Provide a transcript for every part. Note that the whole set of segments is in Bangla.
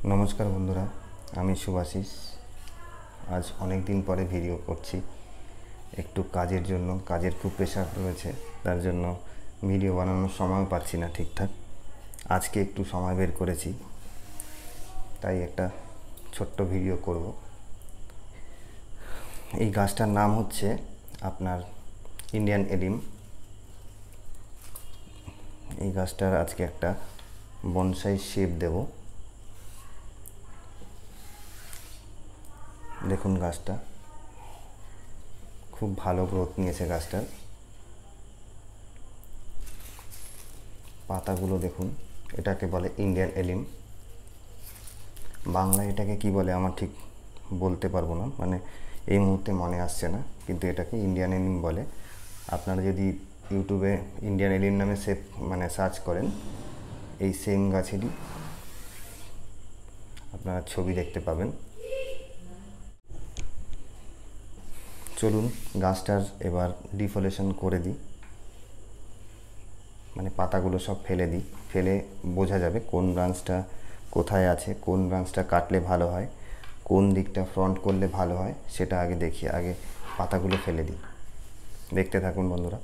नमस्कार बंधुरा आमी सुभाषिस आज अनेक दिन परे भिडियो करছি একটু কাজের জন্য কাজের খুব প্রেসার রয়েছে তার জন্য ভিডিও বানানোর সময় পাচ্ছি না ঠিকঠাক আজকে একটু সময় বের করেছি তাই একটা ছোট্ট ভিডিও করব। এই গাছটার নাম হচ্ছে আপনার ইন্ডিয়ান এলিম। এই গাছটার আজকে একটা বনসাই শেপ দেব। দেখুন গাছটা খুব ভালো গ্রোথ নিয়েছে গাছটার। পাতাগুলো দেখুন, এটাকে বলে ইন্ডিয়ান এলিম। বাংলায় এটাকে কি বলে আমার ঠিক বলতে পারবো না, মানে এই মুহূর্তে মনে আসছে না, কিন্তু এটাকে ইন্ডিয়ান এলিম বলে। আপনারা যদি ইউটিউবে ইন্ডিয়ান এলিম নামে সার্চ করেন এই সেম গাছেরই আপনারা ছবি দেখতে পাবেন। চলুন গাছটার এবার ডিফলেশন করে দিই, মানে পাতাগুলো সব ফেলে দিই, ফেলে বোঝা যাবে কোন ব্রাঞ্চটা কোথায় আছে, কোন ব্রাঞ্চটা কাটলে ভালো হয়, কোন দিকটা ফ্রন্ট করলে ভালো হয় সেটা আগে দেখি। আগে পাতাগুলো ফেলে দিই, দেখতে থাকুন বন্ধুরা।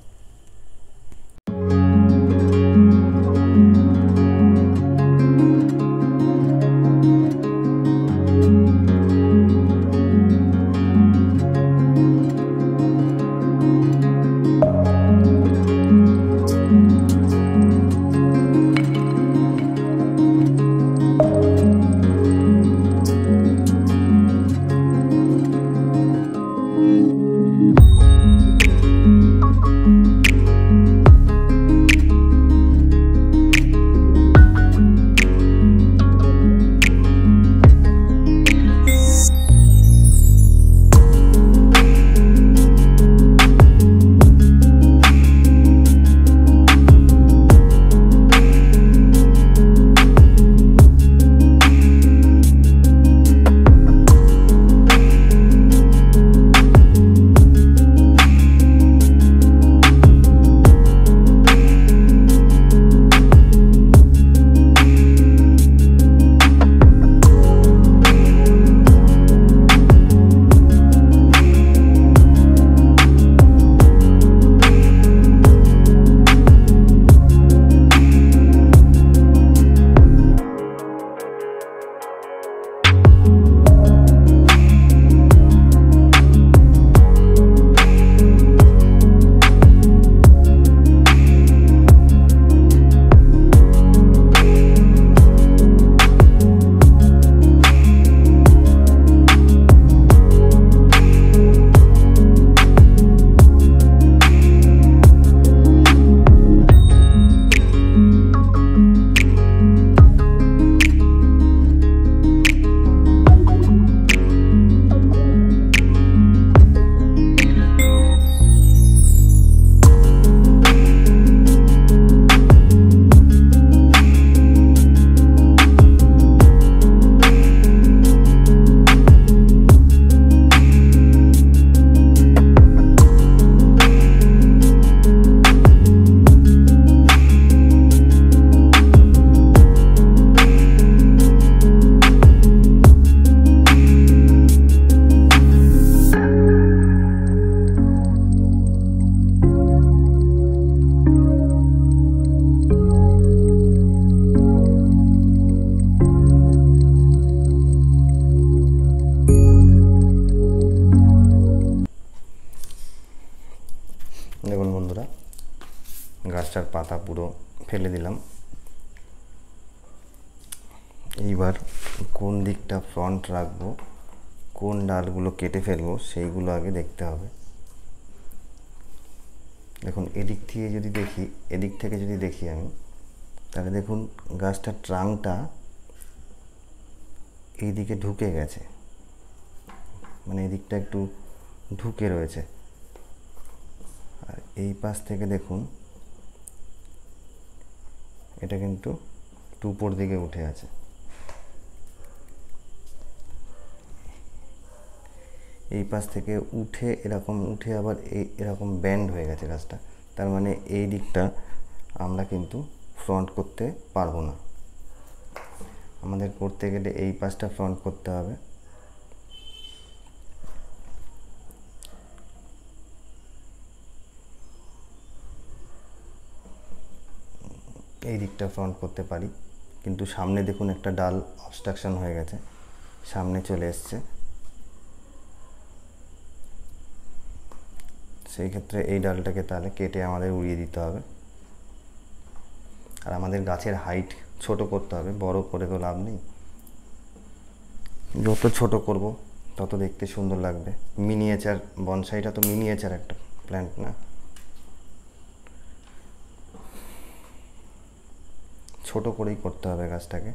দেখুন বন্ধুরা, গাছটার পাতা পুরো ফেলে দিলাম। এইবার কোন দিকটা ফ্রন্ট রাখবো, কোন ডালগুলো কেটে ফেলবো সেইগুলো আগে দেখতে হবে। দেখুন এদিক থেকে যদি দেখি আমি, তাহলে দেখুন গাছটার ট্রাঙ্কটা এই দিকে ঢুকে গেছে, মানে এদিকটা একটু ঢুকে রয়েছে। আর এই পাশ থেকে দেখুন এটা কিন্তু উপর দিকে উঠে আছে। এই পাশ থেকে উঠে আবার এরকম ব্যান্ড হয়ে গেছে গাছটা, তার মানে এই দিকটা আমরা কিন্তু ফ্রন্ট করতে পারবো না। আমাদের করতে গেলে এই পাশটা ফ্রন্ট করতে হবে, এই দিকটা ফ্রন্ট করতে পারি, কিন্তু সামনে দেখুন একটা ডাল অবস্ট্রাকশন হয়ে গেছে, সামনে চলে এসছে। সেই ক্ষেত্রে এই ডালটাকে তাহলে কেটে আমাদের উড়িয়ে দিতে হবে। আর আমাদের গাছের হাইট ছোট করতে হবে, বড় করে তো লাভ নেই। যত ছোট করব তত দেখতে সুন্দর লাগবে। মিনিয়েচার বনসাইটা তো মিনিয়েচার একটা প্ল্যান্ট না, ছোট করেই করতে হবে গাছটাকে।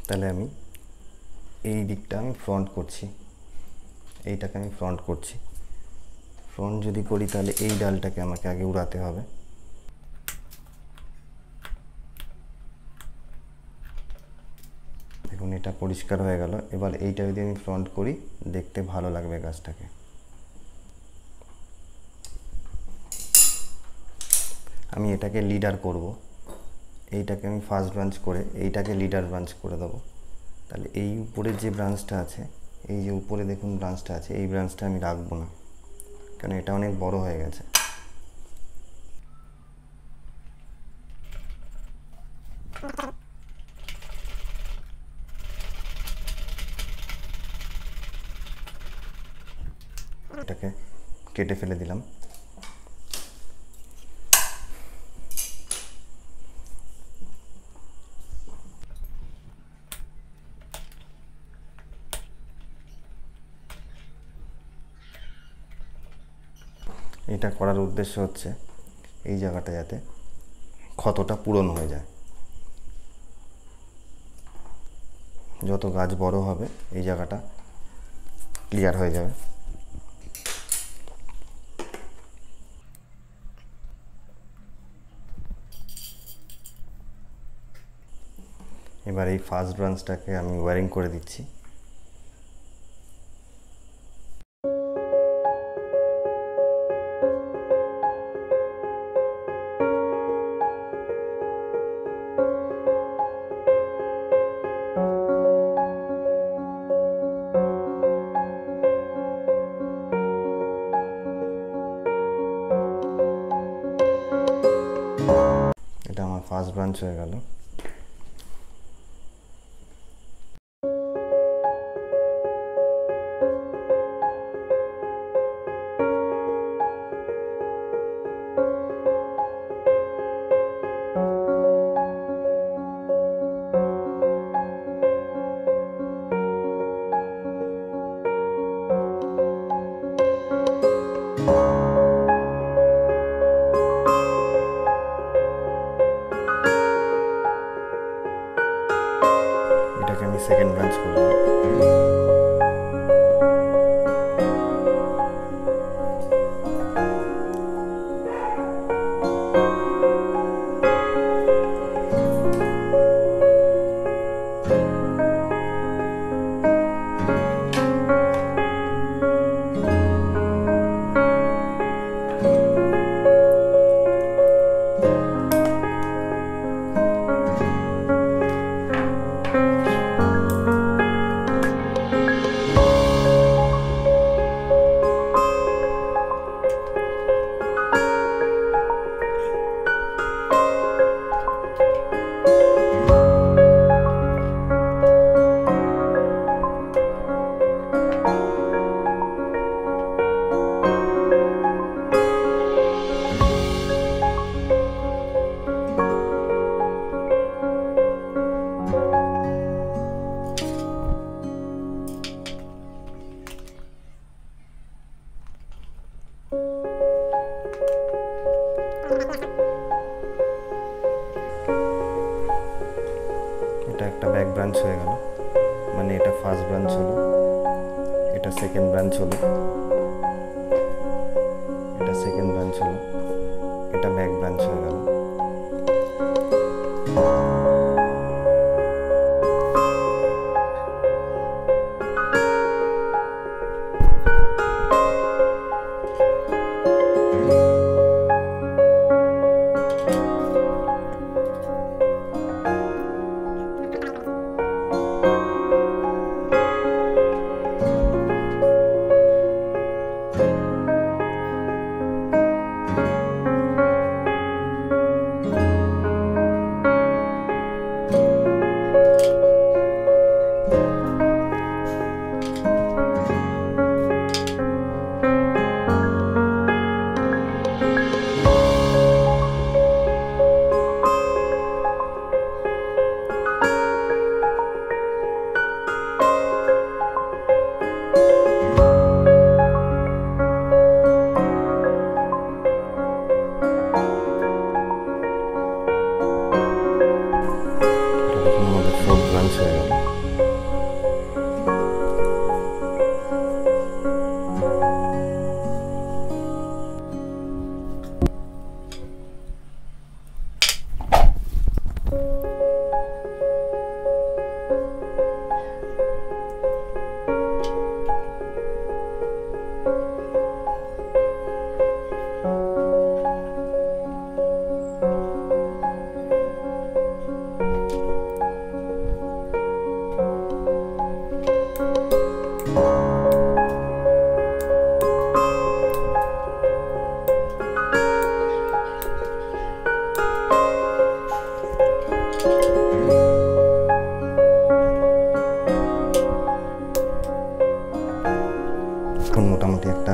তাহলে আমি এই দিকটা আমি ফ্রন্ট করছি, এইটাকে আমি ফ্রন্ট করছি। ফ্রন্ট যদি করি তাহলে এই ডালটাকে আমাকে আগে উড়াতে হবে। দেখুন এটা পরিষ্কার হয়ে গেল। এবার এইটা যদি আমি ফ্রন্ট করি দেখতে ভালো লাগবে গাছটাকে। আমি এটাকে লিডার করব, এইটাকে আমি ফার্স্ট ব্রাঞ্চ করে এইটাকে লিডার ব্রাঞ্চ করে দেবো। তাহলে এই উপরের যে ব্রাঞ্চটা আছে, এই যে উপরে দেখুন ব্রাঞ্চটা আছে, এই ব্রাঞ্চটা আমি রাখবো না, কারণ এটা অনেক বড় হয়ে গেছে। এটাকে কেটে ফেলে দিলাম। এটা করার উদ্দেশ্য হচ্ছে এই জায়গাটা যাতে ক্ষতটা পূরণ হয়ে যায়। যত গাছ বড় হবে এই জায়গাটা ক্লিয়ার হয়ে যাবে। এবার এই ফার্স্ট ব্রাঞ্চটাকে আমি ওয়্যারিং করে দিচ্ছি। এটা আমার ফার্স্ট ব্রাঞ্চ হয়ে গেল। এটাকে আমি সেকেন্ড ব্রাঞ্চ করলাম। ব্যাক ব্রাঞ্চ হয়ে গেল, মানে এটা ফার্স্ট ব্রাঞ্চ হলো, এটা সেকেন্ড ব্রাঞ্চ হলো, এটা সেকেন্ড ব্রাঞ্চ হলো, এটা ব্যাক ব্রাঞ্চ হয়ে গেল। মোটামুটি একটা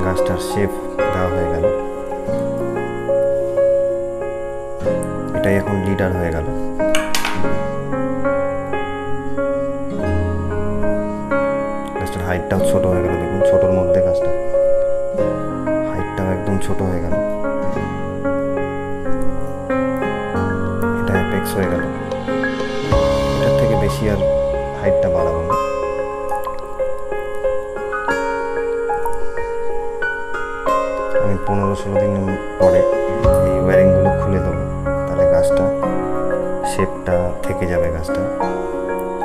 গাছটার শেপ দেওয়া হয়ে গেল। এটাই এখন লিডার হয়ে গেল। গাছটার হাইটটাও ছোট হয়ে গেল, দেখুন ছোটর মধ্যে গাছটা হাইটটাও একদম ছোট হয়ে গেল। এটা অ্যাপেক্স হয়ে গেল, এটার থেকে বেশি আর হাইটটা বাড়াবো না। আমি 15-16 দিন পরে এই ওয়্যারিংগুলো খুলে দেবো, তাহলে গাছটা শেপটা থেকে যাবে গাছটা।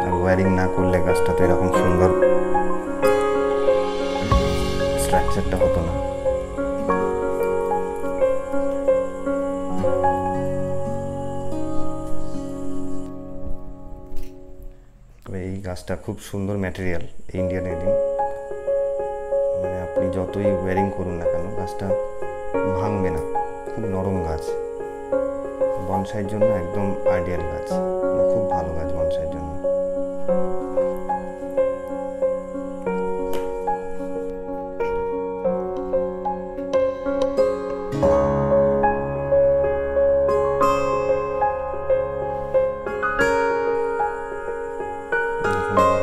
আর ওয়্যারিং না করলে গাছটা তো এরকম সুন্দর স্ট্রাকচারটা হতো না। তবে এই গাছটা খুব সুন্দর ম্যাটেরিয়াল, ইন্ডিয়ান এডিং। মানে আপনি যতই ওয়্যারিং করুন না কেন গাছটা ভাঙবে না, খুব নরম গাছ। বনসাইয়ের জন্য একদম আইডিয়াল গাছ, মানে খুব ভালো গাছ বনসাইয়ের জন্য।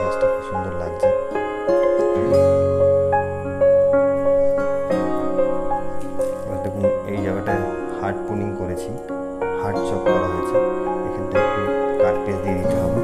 গাছটা খুব সুন্দর লাগছে। দেখুন এই জায়গাটায় হার্ড পুনিং করেছি, হার্ড চক করা হয়েছে। এখানটা একটু কাট পেজ দিয়ে দিতে হবে।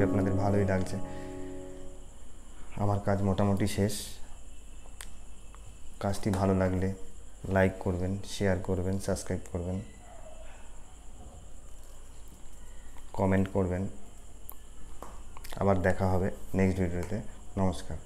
আপনাদের ভালোই লাগছে। আমার কাজ মোটামুটি শেষ। কাজটি ভালো লাগলে লাইক করবেন, শেয়ার করবেন, সাবস্ক্রাইব করবেন, কমেন্ট করবেন। আবার দেখা হবে নেক্সট ভিডিওতে। নমস্কার।